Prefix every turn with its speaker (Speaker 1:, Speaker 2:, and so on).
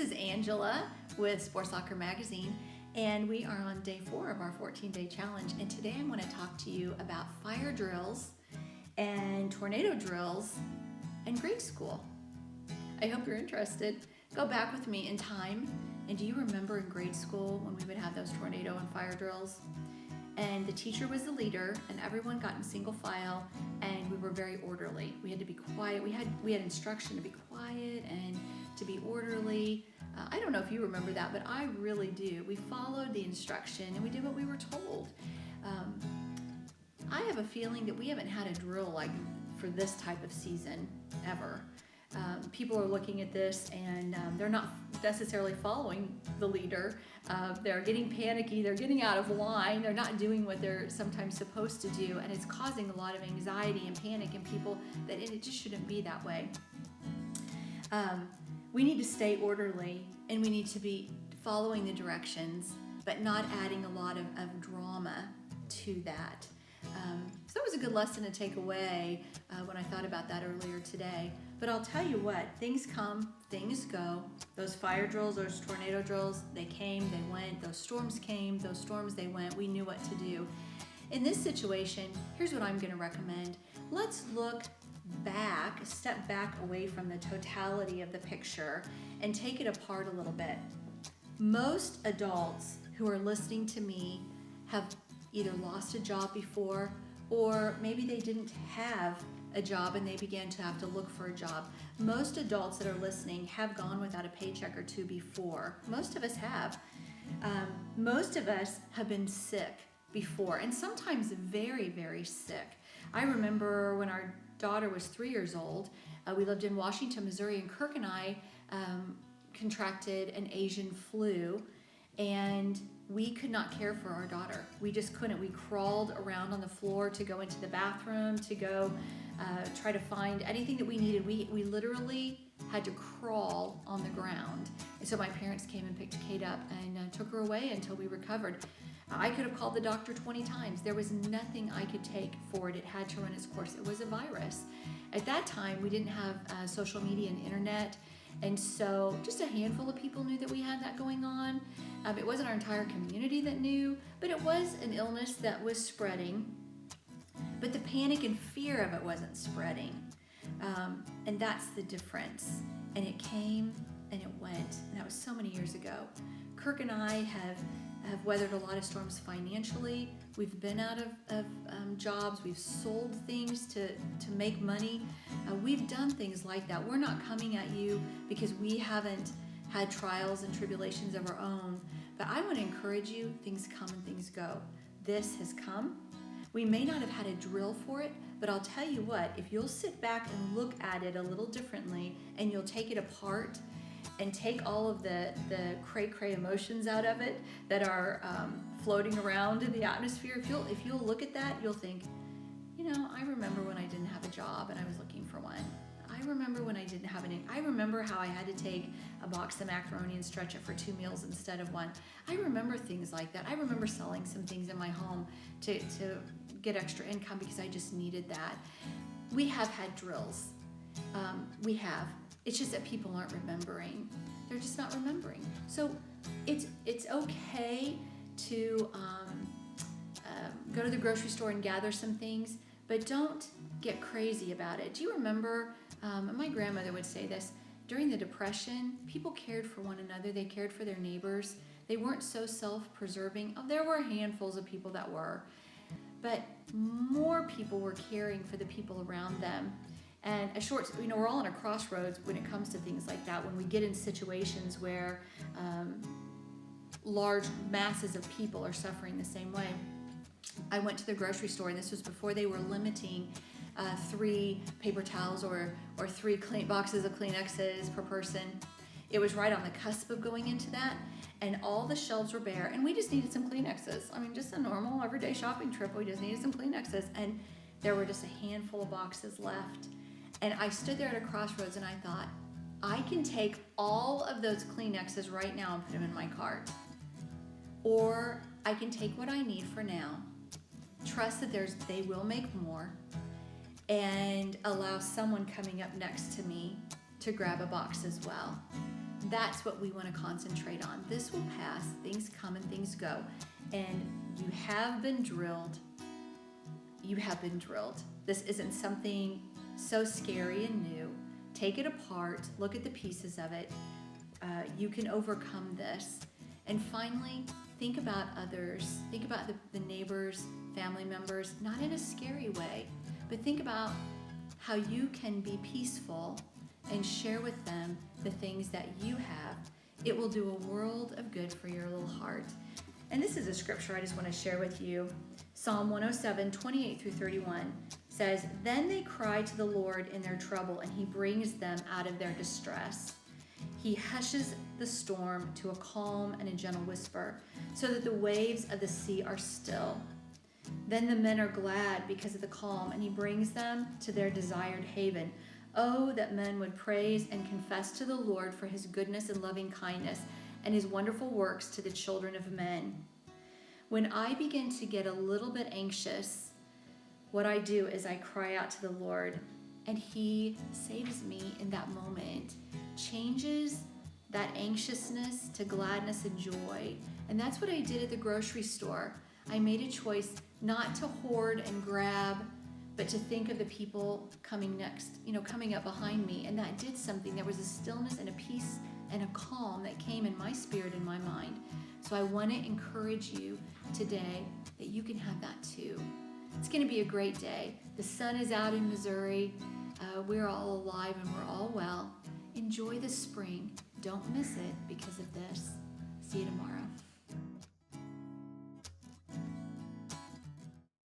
Speaker 1: is Angela with Sports Soccer Magazine, and we are on day 4 of our 14-day challenge. And today I'm going to talk to you about fire drills and tornado drills in grade school. I hope you're interested. Go back with me in time. And do you remember in grade school when we would have those tornado and fire drills? And the teacher was the leader, and everyone got in single file, and we were very orderly. We had to be quiet. We had instruction to be quiet and to be orderly. I don't know if you remember that, but I really do. We followed the instruction and we did what we were told. I have a feeling that we haven't had a drill like for this type of season ever. People are looking at this and they're not necessarily following the leader. They're getting panicky, they're getting out of line, they're not doing what they're sometimes supposed to do, and it's causing a lot of anxiety and panic in people that it just shouldn't be that way. We need to stay orderly and we need to be following the directions, but not adding a lot of drama to that. So that was a good lesson to take away when I thought about that earlier today. But I'll tell you what, things come, things go. Those fire drills, those tornado drills, they came, they went. Those storms came, those storms, they went. We knew what to do. In this situation, here's what I'm going to recommend. Let's look back, step back away from the totality of the picture and take it apart a little bit. Most adults who are listening to me have either lost a job before, or maybe they didn't have a job and they began to have to look for a job. Most adults that are listening have gone without a paycheck or two before. Most of us have. Most of us have been sick before, and sometimes very, very sick. I remember when our daughter was 3 years old, we lived in Washington, Missouri, and Kirk and I contracted an Asian flu, and we could not care for our daughter. We just couldn't. We crawled around on the floor to go into the bathroom, to go try to find anything that we needed. We literally had to crawl on the ground. And so my parents came and picked Kate up and took her away until we recovered. I could have called the doctor 20 times. There was nothing I could take for it. It had to run its course. It was a virus. At that time, we didn't have social media and internet. And so just a handful of people knew that we had that going on. It wasn't our entire community that knew, but it was an illness that was spreading. But the panic and fear of it wasn't spreading. And that's the difference. And it came and it went. And that was so many years ago. Kirk and I have weathered a lot of storms financially. We've been out of jobs. We've sold things to make money. We've done things like that. We're not coming at you because we haven't had trials and tribulations of our own. But I want to encourage you, things come and things go. This has come. We may not have had a drill for it, but I'll tell you what, if you'll sit back and look at it a little differently and you'll take it apart and take all of the cray-cray emotions out of it that are floating around in the atmosphere, if you'll look at that, you'll think, I remember when I didn't have a job and I was looking for one. I remember when I didn't have any. I remember how I had to take a box of macaroni and stretch it for 2 meals instead of one. I remember things like that. I remember selling some things in my home to get extra income because I just needed that. We have had drills. We have. It's just that people aren't remembering. They're just not remembering. So it's okay to go to the grocery store and gather some things, but don't get crazy about it. Do you remember, my grandmother would say this, during the Depression, people cared for one another. They cared for their neighbors. They weren't so self-preserving. There were handfuls of people that were, but more people were caring for the people around them. And we're all on a crossroads when it comes to things like that. When we get in situations where large masses of people are suffering the same way. I went to the grocery store, and this was before they were limiting 3 paper towels or 3 boxes of Kleenexes per person. It was right on the cusp of going into that, and all the shelves were bare, and we just needed some Kleenexes. I mean, just a normal everyday shopping trip. We just needed some Kleenexes, and there were just a handful of boxes left. And I stood there at a crossroads and I thought, I can take all of those Kleenexes right now and put them in my cart. Or I can take what I need for now, trust that they will make more, and allow someone coming up next to me to grab a box as well. That's what we want to concentrate on. This will pass. Things come and things go. And you have been drilled. You have been drilled. This isn't something so scary and new. Take it apart. Look at the pieces of it. You can overcome this. And finally, think about others. Think about the neighbors, family members, not in a scary way, but think about how you can be peaceful and share with them the things that you have. It will do a world of good for your little heart. And this is a scripture I just want to share with you. Psalm 107, 28 through 31 says, "Then they cry to the Lord in their trouble, and he brings them out of their distress. He hushes the storm to a calm and a gentle whisper, so that the waves of the sea are still. Then the men are glad because of the calm, and he brings them to their desired haven. Oh, that men would praise and confess to the Lord for his goodness and loving kindness, and his wonderful works to the children of men." When I begin to get a little bit anxious, what I do is I cry out to the Lord, and he saves me in that moment, changes that anxiousness to gladness and joy. And that's what I did at the grocery store. I made a choice not to hoard and grab, but to think of the people coming next, coming up behind me. And that did something. There was a stillness and a peace and a calm that came in my spirit and my mind. So I want to encourage you today that you can have that too. It's going to be a great day. The sun is out in Missouri. We're all alive and we're all well. Enjoy the spring. Don't miss it because of this. See you tomorrow.